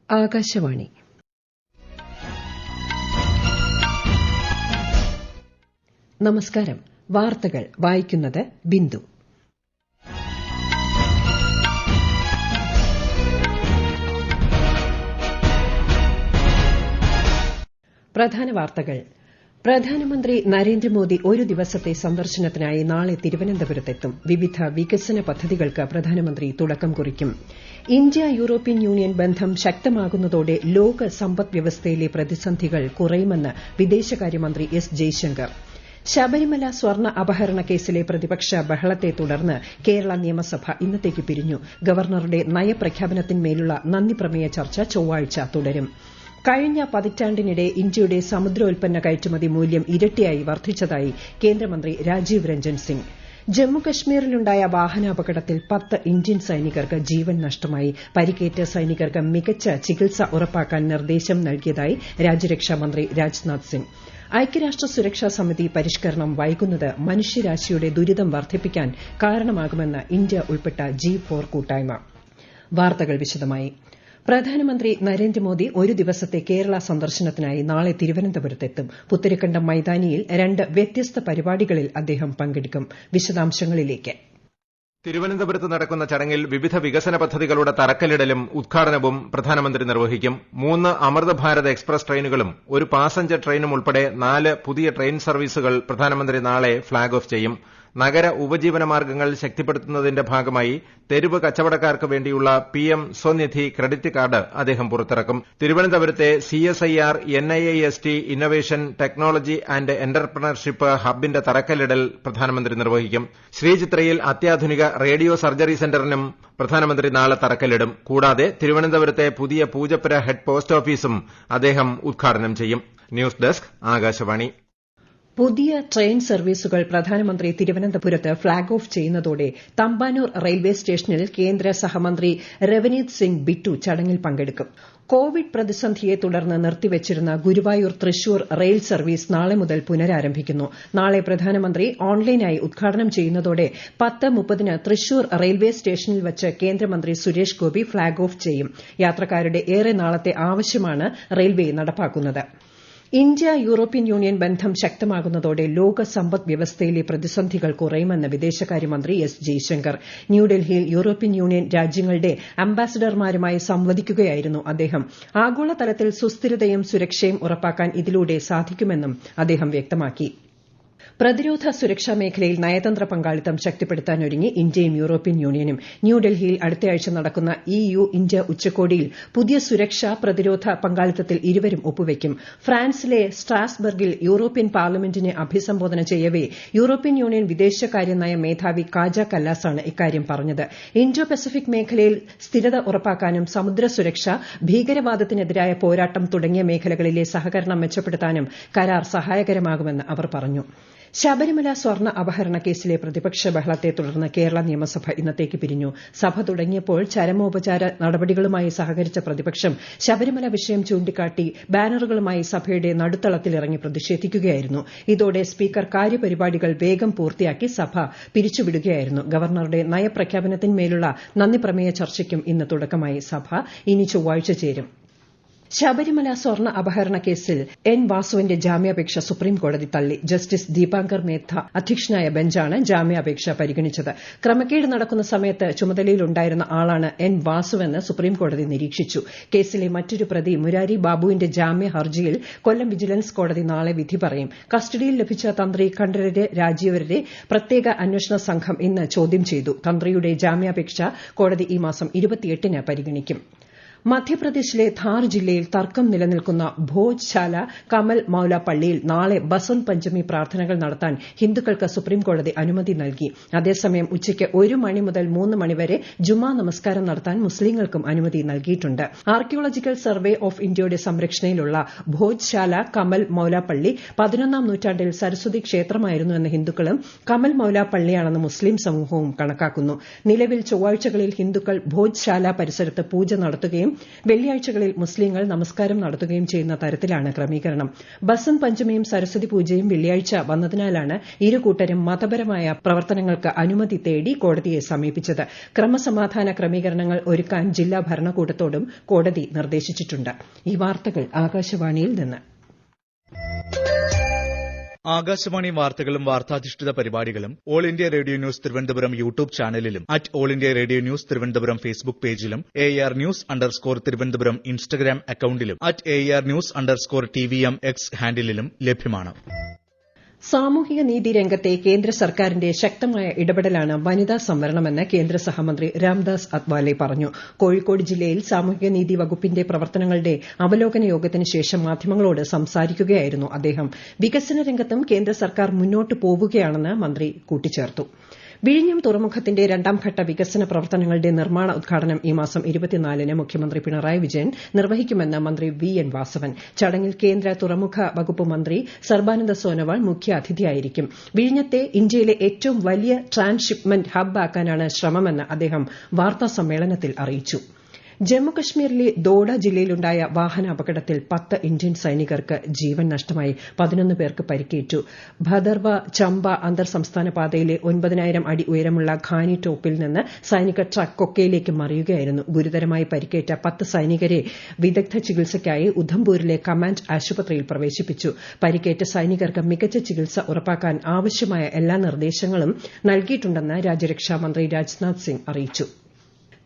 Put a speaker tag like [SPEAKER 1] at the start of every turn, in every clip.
[SPEAKER 1] ആകാശവാണി. നമസ്കാരം. വാർത്തകൾ വായിക്കുന്നത് ബിന്ദു. പ്രധാന വാർത്തകൾ. പ്രധാനമന്ത്രി നരേന്ദ്രമോദി ഒരു ദിവസത്തെ സന്ദർശനത്തിനായി നാളെ തിരുവനന്തപുരത്തെത്തും. വിവിധ വികസന പദ്ധതികൾക്ക് പ്രധാനമന്ത്രി തുടക്കം കുറിക്കും. ഇന്ത്യ യൂറോപ്യൻ യൂണിയൻ ബന്ധം ശക്തമാകുന്നതോടെ ലോക സമ്പദ് വ്യവസ്ഥയിലെ പ്രതിസന്ധികൾ കുറയുമെന്ന് വിദേശകാര്യമന്ത്രി എസ് ജയശങ്കർ. ശബരിമല സ്വർണ്ണ അപഹരണ കേസിലെ പ്രതിപക്ഷ ബഹളത്തെ തുടർന്ന് കേരള നിയമസഭ ഇന്നത്തേക്ക് പിരിഞ്ഞു. ഗവർണറുടെ നയപ്രഖ്യാപനത്തിന്മേലുള്ള നന്ദിപ്രമേയ ചർച്ച ചൊവ്വാഴ്ച തുടരും. കഴിഞ്ഞ പതിറ്റാണ്ടിനിടെ ഇന്ത്യയുടെ സമുദ്രോൽപ്പന്ന കയറ്റുമതി മൂല്യം ഇരട്ടിയായി വർദ്ധിച്ചതായി കേന്ദ്രമന്ത്രി രാജീവ് രഞ്ജൻ സിംഗ്. ജമ്മുകശ്മീരിലുണ്ടായ വാഹനാപകടത്തിൽ 10 ഇന്ത്യൻ സൈനികർക്ക് ജീവൻ നഷ്ടമായി. പരിക്കേറ്റ സൈനികർക്ക് മികച്ച ചികിത്സ ഉറപ്പാക്കാൻ നിർദ്ദേശം നൽകിയതായി രാജ്യരക്ഷാമന്ത്രി രാജ്നാഥ് സിംഗ്. ഐക്യരാഷ്ട്ര സുരക്ഷാ സമിതി പരിഷ്കരണം വൈകുന്നത് മനുഷ്യരാശിയുടെ ദുരിതം വർദ്ധിപ്പിക്കാൻ കാരണമാകുമെന്ന് ഇന്ത്യ ഉൾപ്പെട്ട G4 കൂട്ടായ്മ. വാർത്തകൾ വിശദമായി. പ്രധാനമന്ത്രി നരേന്ദ്രമോദി ഒരു ദിവസത്തെ കേരള സന്ദർശനത്തിനായി നാളെ തിരുവനന്തപുരത്തെത്തും. പുത്തരിക്കണ്ടം മൈതാനിയിൽ 2 വ്യത്യസ്ത പരിപാടികളിൽ അദ്ദേഹം പങ്കെടുക്കും. വിശദാംശങ്ങളിലേക്ക്.
[SPEAKER 2] തിരുവനന്തപുരത്ത് നടക്കുന്ന ചടങ്ങിൽ വിവിധ വികസന പദ്ധതികളുടെ തറക്കല്ലിടലും ഉദ്ഘാടനവും പ്രധാനമന്ത്രി നിർവഹിക്കും. 3 അമൃത് ഭാരത് എക്സ്പ്രസ് ട്രെയിനുകളും ഒരു പാസഞ്ചർ ട്രെയിനും ഉൾപ്പെടെ 4 പുതിയ ട്രെയിൻ സർവീസുകൾ പ്രധാനമന്ത്രി നാളെ ഫ്ളാഗ് ഓഫ് ചെയ്യും. നഗര ഉപജീവന മാർഗ്ഗങ്ങൾ ശക്തിപ്പെടുത്തുന്നതിന്റെ ഭാഗമായി തെരുവ് കച്ചവടക്കാർക്ക് വേണ്ടിയുള്ള PM സ്വനിധി ക്രെഡിറ്റ് കാർഡ് അദ്ദേഹം പുറത്തിറക്കും. തിരുവനന്തപുരത്തെ CSIR NIIST innovation technology and entrepreneurship ഹബിന്റെ തറക്കല്ലിടൽ പ്രധാനമന്ത്രി നിർവഹിക്കും. ശ്രീചിത്രയിൽ അത്യാധുനിക റേഡിയോ സർജറി സെന്ററിനും പ്രധാനമന്ത്രി നാളെ തറക്കല്ലിടും. കൂടാതെ തിരുവനന്തപുരത്തെ പുതിയ പൂജപ്പുര ഹെഡ് പോസ്റ്റ് ഓഫീസും അദ്ദേഹം ഉദ്ഘാടനം ചെയ്യും. News desk Akashvani.
[SPEAKER 1] പുതിയ ട്രെയിൻ സർവീസുകൾ പ്രധാനമന്ത്രി തിരുവനന്തപുരത്ത് ഫ്ളാഗ് ഓഫ് ചെയ്യുന്നതോടെ തമ്പാനൂർ റെയിൽവേ സ്റ്റേഷനിൽ കേന്ദ്ര സഹമന്ത്രി രവനീത് സിംഗ് ബിറ്റു ചടങ്ങിൽ പങ്കെടുക്കും. കോവിഡ് പ്രതിസന്ധിയെ തുടർന്ന് നിർത്തിവച്ചിരുന്ന ഗുരുവായൂർ തൃശൂർ റെയിൽ സർവീസ് നാളെ മുതൽ പുനരാരംഭിക്കുന്നു. നാളെ പ്രധാനമന്ത്രി ഓൺലൈനായി ഉദ്ഘാടനം ചെയ്യുന്നതോടെ 10:30 തൃശൂർ റെയിൽവേ സ്റ്റേഷനിൽ വച്ച് കേന്ദ്രമന്ത്രി സുരേഷ് ഗോപി ഫ്ളാഗ് ഓഫ് ചെയ്യും. യാത്രക്കാരുടെ ഏറെ നാളത്തെ ആവശ്യമാണ് റെയിൽവേ നടപ്പാക്കുന്നത്. ഇന്ത്യ യൂറോപ്യൻ യൂണിയൻ ബന്ധം ശക്തമാകുന്നതോടെ ലോക സമ്പദ് വ്യവസ്ഥയിലെ പ്രതിസന്ധികൾ കുറയുമെന്ന് വിദേശകാര്യമന്ത്രി എസ് ജയശങ്കർ. ന്യൂഡൽഹിയിൽ യൂറോപ്യൻ യൂണിയൻ രാജ്യങ്ങളുടെ അംബാസഡർമാരുമായി സംവദിക്കുകയായിരുന്നു അദ്ദേഹം. ആഗോളതലത്തിൽ സുസ്ഥിരതയും സുരക്ഷയും ഉറപ്പാക്കാൻ ഇതിലൂടെ സാധിക്കുമെന്നും അദ്ദേഹം വ്യക്തമാക്കി. പ്രതിരോധ സുരക്ഷാ മേഖലയിൽ നയതന്ത്ര പങ്കാളിത്തം ശക്തിപ്പെടുത്താനൊരുങ്ങി ഇന്ത്യയും യൂറോപ്യൻ യൂണിയനും. ന്യൂഡൽഹിയിൽ അടുത്തയാഴ്ച നടക്കുന്ന EU ഇന്ത്യ ഉച്ചകോടിയിൽ പുതിയ സുരക്ഷാ പ്രതിരോധ പങ്കാളിത്തത്തിൽ ഇരുവരും ഒപ്പുവയ്ക്കും. ഫ്രാൻസിലെ സ്ട്രാസ്ബർഗിൽ യൂറോപ്യൻ പാർലമെന്റിനെ അഭിസംബോധന ചെയ്യവെ യൂറോപ്യൻ യൂണിയൻ വിദേശകാര്യ നയ മേധാവി കാജ കല്ലാസാണ് ഇക്കാര്യം പറഞ്ഞത്. ഇൻഡോ പസഫിക് മേഖലയിൽ സ്ഥിരത ഉറപ്പാക്കാനും സമുദ്ര സുരക്ഷ, ഭീകരവാദത്തിനെതിരായ പോരാട്ടം തുടങ്ങിയ മേഖലകളിലെ സഹകരണം മെച്ചപ്പെടുത്താനും കരാർ സഹായകരമാകുമെന്ന് അവർ പറഞ്ഞു. ശബരിമല സ്വർണ്ണ അപഹരണ കേസിലെ പ്രതിപക്ഷ ബഹളത്തെ തുടർന്ന് കേരള നിയമസഭ ഇന്നത്തേക്ക് പിരിഞ്ഞു. സഭ തുടങ്ങിയപ്പോൾ ചരമോപചാര നടപടികളുമായി സഹകരിച്ച പ്രതിപക്ഷം ശബരിമല വിഷയം ചൂണ്ടിക്കാട്ടി ബാനറുകളുമായി സഭയുടെ നടുത്തളത്തിലിറങ്ങി പ്രതിഷേധിക്കുകയായിരുന്നു. ഇതോടെ സ്പീക്കർ കാര്യപരിപാടികൾ വേഗം പൂർത്തിയാക്കി സഭ പിരിച്ചുവിടുകയായിരുന്നു. ഗവർണറുടെ നയപ്രഖ്യാപനത്തിന്മേലുള്ള നന്ദിപ്രമേയ ചർച്ചയ്ക്കും ഇന്ന് തുടക്കമായി. സഭ ഇനി ചൊവ്വാഴ്ച ചേരും. ശബരിമല സ്വർണ്ണ അപഹരണ കേസിൽ N വാസുവിന്റെ ജാമ്യാപേക്ഷ സുപ്രീംകോടതി തള്ളി. ജസ്റ്റിസ് ദീപാങ്കർ മേത്ത അധ്യക്ഷനായ ബെഞ്ചാണ് ജാമ്യാപേക്ഷ പരിഗണിച്ചത്. ക്രമക്കേട് നടക്കുന്ന സമയത്ത് ചുമതലയിലുണ്ടായിരുന്ന ആളാണ് N വാസുവെന്ന് സുപ്രീംകോടതി നിരീക്ഷിച്ചു. കേസിലെ മറ്റൊരു പ്രതി മുരാരി ബാബുവിന്റെ ജാമ്യ ഹർജിയിൽ കൊല്ലം വിജിലൻസ് കോടതി നാളെ വിധി പറയും. കസ്റ്റഡിയിൽ ലഭിച്ച തന്ത്രി കണ്ഠരര് രാജീവരെ പ്രത്യേക അന്വേഷണ സംഘം ഇന്ന് ചോദ്യം ചെയ്തു. തന്ത്രിയുടെ ജാമ്യാപേക്ഷ കോടതി ഈ മാസം 28 പരിഗണിക്കും. മധ്യപ്രദേശിലെ ധാർ ജില്ലയിൽ തർക്കം നിലനിൽക്കുന്ന ഭോജ്ശാല കമൽ മൌല പള്ളിയിൽ നാളെ ബസന്ത് പഞ്ചമി പ്രാർത്ഥനകൾ നടത്താൻ ഹിന്ദുക്കൾക്ക് സുപ്രീംകോടതി അനുമതി നൽകി. അതേസമയം ഉച്ചയ്ക്ക് 1 മണി മുതൽ 3 മണി വരെ ജുമാ നമസ്കാരം നടത്താൻ മുസ്ലിങ്ങൾക്കും അനുമതി നൽകിയിട്ടുണ്ട്. ആർക്കിയോളജിക്കൽ സർവേ ഓഫ് ഇന്ത്യയുടെ സംരക്ഷണയിലുള്ള ഭോജ്ശാല കമൽ മൌല പള്ളി 11ാം നൂറ്റാണ്ടിൽ സരസ്വതി ക്ഷേത്രമായിരുന്നുവെന്ന് ഹിന്ദുക്കളും കമൽ മൌല പള്ളിയാണെന്ന് മുസ്ലിം സമൂഹവും കണക്കാക്കുന്നു. നിലവിൽ ചൊവ്വാഴ്ചകളിൽ ഹിന്ദുക്കൾ ഭോജ്ശാല പരിസരത്ത് പൂജ നടത്തുകയും നടത്തുകയും വെള്ളിയാഴ്ചകളിൽ മുസ്ലിങ്ങൾ നമസ്കാരം നടത്തുകയും ചെയ്യുന്ന തരത്തിലാണ് ക്രമീകരണം. ബസന്ത് പഞ്ചമിയും സരസ്വതി പൂജയും വെള്ളിയാഴ്ച വന്നതിനാലാണ് ഇരു കൂട്ടരും മതപരമായ പ്രവർത്തനങ്ങൾക്ക് അനുമതി തേടി കോടതിയെ സമീപിച്ചത്. ക്രമസമാധാന ക്രമീകരണങ്ങൾ ഒരുക്കാൻ ജില്ലാ ഭരണകൂടത്തോടും കോടതി നിർദ്ദേശിച്ചിട്ടുണ്ട്. ഈ വാർത്തകൾ ആകാശവാണിയിൽ നിന്ന്.
[SPEAKER 3] ആകാശവാണി വാർത്തകളും വാർത്താധിഷ്ഠിത പരിപാടികളും All India Radio News Thiruvananthapuram YouTube ചാനലിലും All India Radio News Thiruvananthapuram Facebook പേജിലും AR News_ തിരുവനന്തപുരം ഇൻസ്റ്റഗ്രാം അക്കൌണ്ടിലും AR News_TVM X ഹാൻഡിലും ലഭ്യമാണ്.
[SPEAKER 1] സാമൂഹിക നീതി രംഗത്തെ കേന്ദ്ര സർക്കാരിന്റെ ശക്തമായ ഇടപെടലാണ് വനിതാ സംവരണമെന്ന് കേന്ദ്ര സഹമന്ത്രി രാംദാസ് അത്വാലെ പറഞ്ഞു. കോഴിക്കോട് ജില്ലയിൽ സാമൂഹിക നീതി വകുപ്പിന്റെ പ്രവർത്തനങ്ങളുടെ അവലോകന യോഗത്തിന് ശേഷം മാധ്യമങ്ങളോട് സംസാരിക്കുകയായിരുന്നു അദ്ദേഹം. വികസന രംഗത്തും കേന്ദ്ര സർക്കാർ മുന്നോട്ട് പോവുകയാണെന്ന് മന്ത്രി കൂട്ടിച്ചേർത്തു. വിഴിഞ്ഞം തുറമുഖത്തിന്റെ രണ്ടാംഘട്ട വികസന പ്രവർത്തനങ്ങളുടെ നിർമ്മാണ ഉദ്ഘാടനം ഈ മാസം 24-ന് മുഖ്യമന്ത്രി പിണറായി വിജയൻ നിർവഹിക്കുമെന്ന് മന്ത്രി VN വാസവൻ. ചടങ്ങിൽ കേന്ദ്ര തുറമുഖ വകുപ്പ് മന്ത്രി സർബാനന്ദ സോനോവാൾ മുഖ്യാതിഥിയായിരിക്കും. വിഴിഞ്ഞത്തെ ഇന്ത്യയിലെ ഏറ്റവും വലിയ ട്രാൻസ്ഷിപ്മെന്റ് ഹബ് ആക്കാനാണ് ശ്രമമെന്ന് അദ്ദേഹം വാർത്താസമ്മേളനത്തിൽ അറിയിച്ചു. ജമ്മുകശ്മീരിലെ ദോഡ ജില്ലയിലുണ്ടായ വാഹനാപകടത്തിൽ 10 ഇന്ത്യൻ സൈനികർക്ക് ജീവൻ നഷ്ടമായി. 11 പേർക്ക് പരിക്കേറ്റു. ഭദർവ ചമ്പ അന്തർ സംസ്ഥാന പാതയിലെ 9000 അടി ഉയരമുള്ള ഖാനി ടോപ്പിൽ നിന്ന് സൈനിക ട്രക്ക് കൊക്കയിലേക്ക് മറിയുകയായിരുന്നു. ഗുരുതരമായി പരിക്കേറ്റ 10 സൈനികരെ വിദഗ്ധ ചികിത്സയ്ക്കായി ഉധംപൂരിലെ കമാൻഡ് ആശുപത്രിയിൽ പ്രവേശിപ്പിച്ചു. പരിക്കേറ്റ സൈനികർക്ക് മികച്ച ചികിത്സ ഉറപ്പാക്കാൻ ആവശ്യമായ എല്ലാ നിർദ്ദേശങ്ങളും നൽകിയിട്ടുണ്ടെന്ന് രാജ്യരക്ഷാമന്ത്രി രാജ്നാഥ് സിംഗ് അറിയിച്ചു.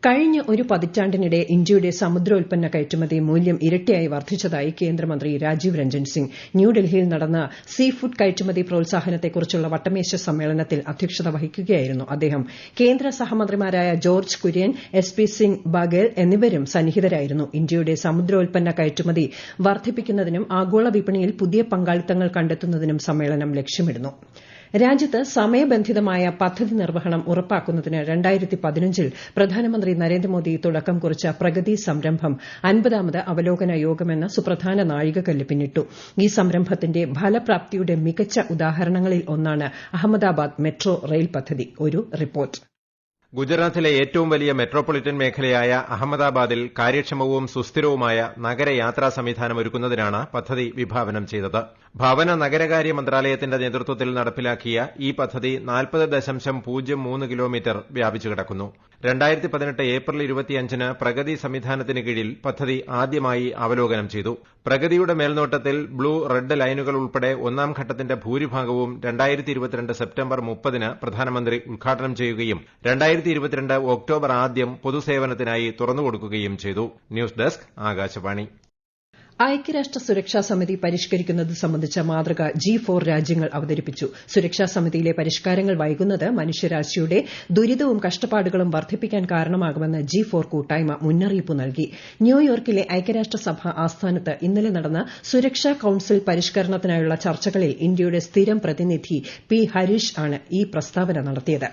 [SPEAKER 1] കഴിഞ്ഞ ഒരു പതിറ്റാണ്ടിനിടെ ഇന്ത്യയുടെ സമുദ്രോൽപ്പന്ന കയറ്റുമതി മൂല്യം ഇരട്ടിയായി വർദ്ധിച്ചതായി കേന്ദ്രമന്ത്രി രാജീവ് രഞ്ജൻ സിംഗ്. ന്യൂഡൽഹിയിൽ നടന്ന സീ ഫുഡ് കയറ്റുമതി പ്രോത്സാഹനത്തെക്കുറിച്ചുള്ള വട്ടമേശ സമ്മേളനത്തിൽ അധ്യക്ഷത വഹിക്കുകയായിരുന്നു അദ്ദേഹം. കേന്ദ്ര സഹമന്ത്രിമാരായ ജോർജ് കുര്യൻ, SP സിംഗ് ബാഗേൽ എന്നിവരും സന്നിഹിതരായിരുന്നു. ഇന്ത്യയുടെ സമുദ്രോൽപ്പന്ന കയറ്റുമതി വർദ്ധിപ്പിക്കുന്നതിനും ആഗോള വിപണിയിൽ പുതിയ പങ്കാളിത്തങ്ങൾ കണ്ടെത്തുന്നതിനും സമ്മേളനം ലക്ഷ്യമിടുന്നു. രാജ്യത്ത് സമയബന്ധിതമായ പദ്ധതി നിർവഹണം ഉറപ്പാക്കുന്നതിന് 2015-ൽ പ്രധാനമന്ത്രി നരേന്ദ്രമോദി തുടക്കം കുറിച്ച പ്രഗതി സംരംഭം 50ാമത് അവലോകന യോഗമെന്ന സുപ്രധാന നാഴികക്കല്ല് പിന്നിട്ടു. ഈ സംരംഭത്തിന്റെ ഫലപ്രാപ്തിയുടെ മികച്ച ഉദാഹരണങ്ങളിൽ ഒന്നാണ് അഹമ്മദാബാദ് മെട്രോ റെയിൽ പദ്ധതി. ഒരു റിപ്പോർട്ട്.
[SPEAKER 2] ഗുജറാത്തിലെ ഏറ്റവും വലിയ മെട്രോപൊളിറ്റൻ മേഖലയായ അഹമ്മദാബാദിൽ കാര്യക്ഷമവും സുസ്ഥിരവുമായ നഗരയാത്രാ സംവിധാനം ഒരുക്കുന്നതിനാണ് പദ്ധതി വിഭാവനം ചെയ്തത്. ഭവന നഗരകാര്യ മന്ത്രാലയത്തിന്റെ നേതൃത്വത്തിൽ നടപ്പിലാക്കിയ ഈ പദ്ധതി 40.03 കിലോമീറ്റർ വ്യാപിച്ചു കിടക്കുന്നു. 2018 ഏപ്രിൽ 25-ന് പ്രഗതി സംവിധാനത്തിന് കീഴിൽ പദ്ധതി ആദ്യമായി അവലോകനം ചെയ്തു. പ്രഗതിയുടെ മേൽനോട്ടത്തിൽ ബ്ലൂ റെഡ് ലൈനുകൾ ഉൾപ്പെടെ ഒന്നാം ഘട്ടത്തിന്റെ ഭൂരിഭാഗവും 2022 സെപ്റ്റംബർ 30-ന് പ്രധാനമന്ത്രി ഉദ്ഘാടനം ചെയ്യുകയും 2022 ഒക്ടോബർ 1 പൊതുസേവനത്തിനായി തുറന്നുകൊടുക്കുകയും ചെയ്തു. News desk Akashvani.
[SPEAKER 1] ഐക്യരാഷ്ട്ര സുരക്ഷാ സമിതി പരിഷ്കരിക്കുന്നത് സംബന്ധിച്ച മാതൃക G4 രാജ്യങ്ങൾ അവതരിപ്പിച്ചു. സുരക്ഷാ സമിതിയിലെ പരിഷ്കാരങ്ങൾ വൈകുന്നത് മനുഷ്യരാശിയുടെ ദുരിതവും കഷ്ടപ്പാടുകളും വർദ്ധിപ്പിക്കാൻ കാരണമാകുമെന്ന് G4 കൂട്ടായ്മ മുന്നറിയിപ്പ് നൽകി. ന്യൂയോർക്കിലെ ഐക്യരാഷ്ട്രസഭ ആസ്ഥാനത്ത് ഇന്നലെ നടന്ന സുരക്ഷാ കൌൺസിൽ പരിഷ്കരണത്തിനായുള്ള ചർച്ചകളിൽ ഇന്ത്യയുടെ സ്ഥിരം പ്രതിനിധി P. ഹരീഷ് ആണ് ഈ പ്രസ്താവന നടത്തിയത്.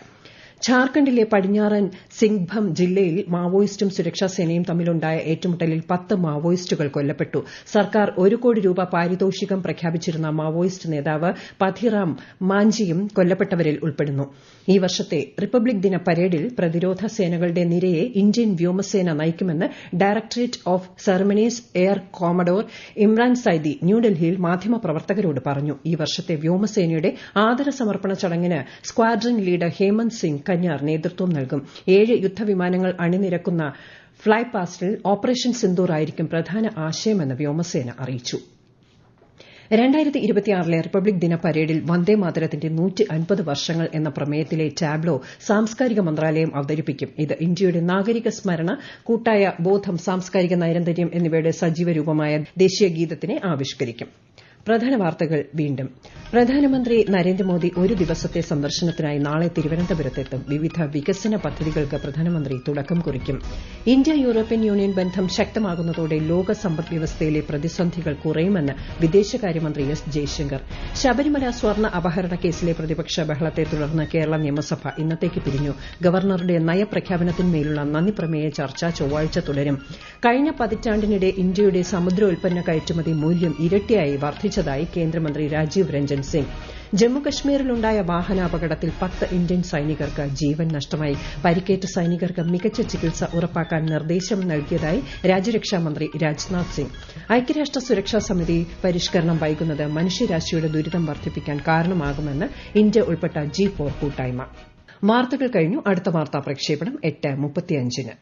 [SPEAKER 1] ഝാർഖണ്ഡിലെ പടിഞ്ഞാറൻ സിംഗ്ഭം ജില്ലയിൽ മാവോയിസ്റ്റും സുരക്ഷാസേനയും തമ്മിലുണ്ടായ ഏറ്റുമുട്ടലിൽ 10 മാവോയിസ്റ്റുകൾ കൊല്ലപ്പെട്ടു. സർക്കാർ 1 കോടി രൂപ പാരിതോഷികം പ്രഖ്യാപിച്ചിരുന്ന മാവോയിസ്റ്റ് നേതാവ് പഥിറാം മാഞ്ചിയും കൊല്ലപ്പെട്ടവരിൽ ഉൾപ്പെടുന്നു. ഈ വർഷത്തെ റിപ്പബ്ലിക് ദിന പരേഡിൽ പ്രതിരോധ സേനകളുടെ നിരയെ ഇന്ത്യൻ വ്യോമസേന നയിക്കുമെന്ന് directorate of ceremonies air commodore Imran Zaidi ന്യൂഡൽഹിയിൽ മാധ്യമപ്രവർത്തകരോട് പറഞ്ഞു. ഈ വർഷത്തെ വ്യോമസേനയുടെ ആദര സമർപ്പണ ചടങ്ങിന് സ്ക്വാഡ്രൺ ലീഡർ ഹേമന്ത് സിംഗ് കന്യാർ നേതൃത്വം നൽകും. 7 യുദ്ധവിമാനങ്ങൾ അണിനിരക്കുന്ന ഫ്ളൈ പാസ്റ്റിൽ ഓപ്പറേഷൻ സിന്ദൂർ ആയിരിക്കും പ്രധാന ആശയമെന്ന് വ്യോമസേന അറിയിച്ചു. 2026-ലെ റിപ്പബ്ലിക് ദിന പരേഡിൽ വന്ദേമാതരത്തിന്റെ 150 വർഷങ്ങൾ എന്ന പ്രമേയത്തിലെ ടാബ്ലോ സാംസ്കാരിക മന്ത്രാലയം അവതരിപ്പിക്കും. ഇത് ഇന്ത്യയുടെ നാഗരിക സ്മരണ, കൂട്ടായ ബോധം, സാംസ്കാരിക നൈരന്തര്യം എന്നിവയുടെ സജീവ രൂപമായ ദേശീയ ഗീതത്തിനെ ആവിഷ്കരിക്കും. പ്രധാന വാർത്തകൾ വീണ്ടും. പ്രധാനമന്ത്രി നരേന്ദ്രമോദി ഒരു ദിവസത്തെ സന്ദർശനത്തിനായി നാളെ തിരുവനന്തപുരത്തെത്തും. വിവിധ വികസന പദ്ധതികൾക്ക് പ്രധാനമന്ത്രി തുടക്കം കുറിക്കും. ഇന്ത്യ യൂറോപ്യൻ യൂണിയൻ ബന്ധം ശക്തമാകുന്നതോടെ ലോക സമ്പദ്വ്യവസ്ഥയിലെ പ്രതിസന്ധികൾ കുറയുമെന്ന് വിദേശകാര്യമന്ത്രി S. ജയശങ്കർ. ശബരിമല സ്വർണ്ണ അപഹരണ കേസിലെ പ്രതിപക്ഷ ബഹളത്തെ തുടർന്ന് കേരള നിയമസഭ ഇന്നത്തേക്ക് പിരിഞ്ഞു. ഗവർണറുടെ നയപ്രഖ്യാപനത്തിന്മേലുള്ള നന്ദിപ്രമേയ ചർച്ച ചൊവ്വാഴ്ച തുടരും. കഴിഞ്ഞ പതിറ്റാണ്ടിനിടെ ഇന്ത്യയുടെ സമുദ്രോൽപ്പന്ന കയറ്റുമതി മൂല്യം ഇരട്ടിയായി വർദ്ധിച്ചതായി കേന്ദ്രമന്ത്രി രാജീവ് രഞ്ജൻ സിംഗ്. ജമ്മുകശ്മീരിലുണ്ടായ വാഹനാപകടത്തിൽ 10 ഇന്ത്യൻ സൈനികർക്ക് ജീവൻ നഷ്ടമായി. പരിക്കേറ്റ സൈനികർക്ക് മികച്ച ചികിത്സ ഉറപ്പാക്കാൻ നിർദ്ദേശം നൽകിയതായി രാജ്യരക്ഷാമന്ത്രി രാജ്നാഥ് സിംഗ്. ഐക്യരാഷ്ട്ര സുരക്ഷാ സമിതി പരിഷ്കരണം വൈകുന്നത് മനുഷ്യരാശിയുടെ ദുരിതം വർദ്ധിപ്പിക്കാൻ കാരണമാകുമെന്ന് ഇന്ത്യ ഉൾപ്പെട്ട G4 കൂട്ടായ്മ. വാർത്തകൾ കഴിഞ്ഞു. അടുത്ത വാർത്താ പ്രക്ഷേപണം 8:35-ന്.